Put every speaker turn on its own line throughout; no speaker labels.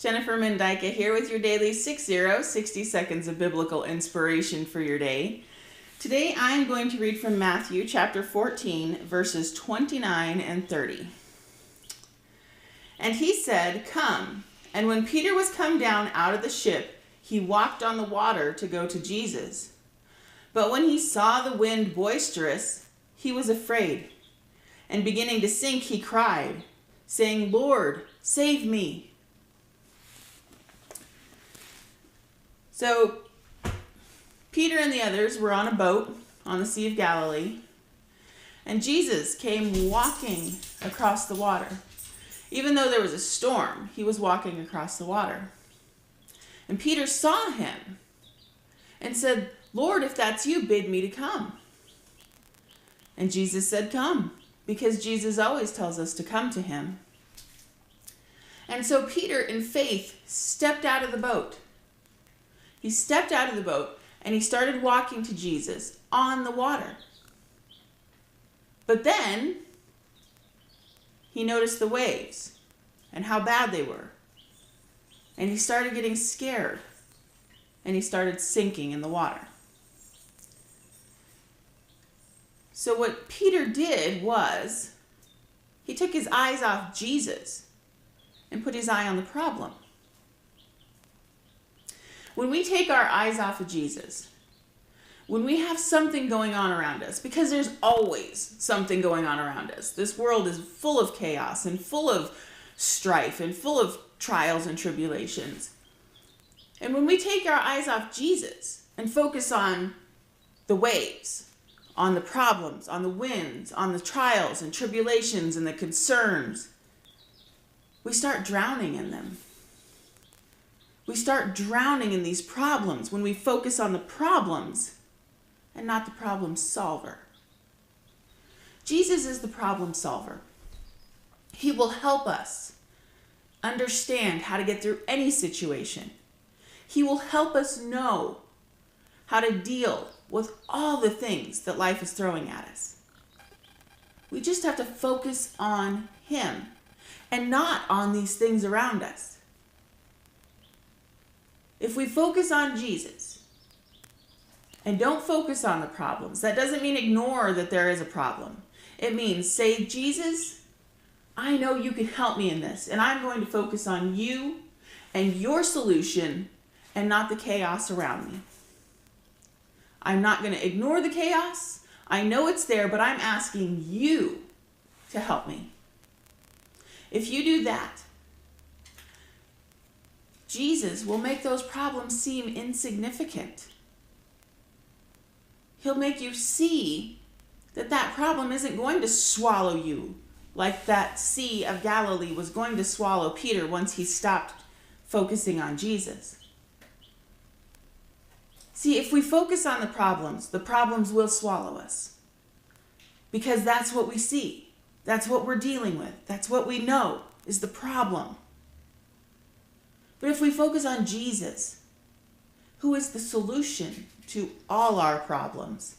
Jennifer Mendyka here with your daily 60 seconds of biblical inspiration for your day. Today I am going to read from Matthew chapter 14, verses 29 and 30. And he said, "Come." And when Peter was come down out of the ship, he walked on the water to go to Jesus. But when he saw the wind boisterous, he was afraid. And beginning to sink, he cried, saying, "Lord, save me." So Peter and the others were on a boat on the Sea of Galilee, and Jesus came walking across the water. Even though there was a storm, he was walking across the water. And Peter saw him and said, "Lord, if that's you, bid me to come." And Jesus said, "Come," because Jesus always tells us to come to him. And so Peter, in faith, stepped out of the boat. He stepped out of the boat and he started walking to Jesus on the water. But then he noticed the waves and how bad they were. And he started getting scared and he started sinking in the water. So what Peter did was he took his eyes off Jesus and put his eye on the problem. When we take our eyes off of Jesus, when we have something going on around us, because there's always something going on around us. This world is full of chaos and full of strife and full of trials and tribulations. And when we take our eyes off Jesus and focus on the waves, on the problems, on the winds, on the trials and tribulations and the concerns, we start drowning in them. We start drowning in these problems when we focus on the problems and not the problem solver. Jesus is the problem solver. He will help us understand how to get through any situation. He will help us know how to deal with all the things that life is throwing at us. We just have to focus on him and not on these things around us. If we focus on Jesus and don't focus on the problems, that doesn't mean ignore that there is a problem. It means say, "Jesus, I know you can help me in this, and I'm going to focus on you and your solution and not the chaos around me. I'm not going to ignore the chaos. I know it's there, but I'm asking you to help me." If you do that, Jesus will make those problems seem insignificant. He'll make you see that that problem isn't going to swallow you like that Sea of Galilee was going to swallow Peter once he stopped focusing on Jesus. See, if we focus on the problems will swallow us. Because that's what we see. That's what we're dealing with. That's what we know is the problem. But if we focus on Jesus, who is the solution to all our problems,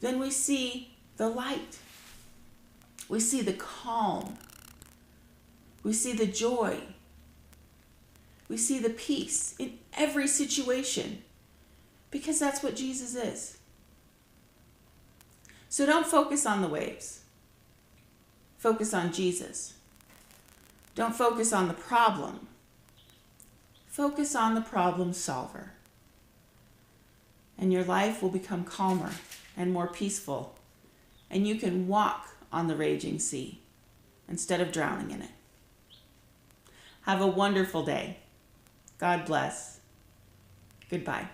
then we see the light. We see the calm. We see the joy. We see the peace in every situation, because that's what Jesus is. So don't focus on the waves. Focus on Jesus. Don't focus on the problem. Focus on the problem solver. And your life will become calmer and more peaceful, and you can walk on the raging sea instead of drowning in it. Have a wonderful day. God bless. Goodbye.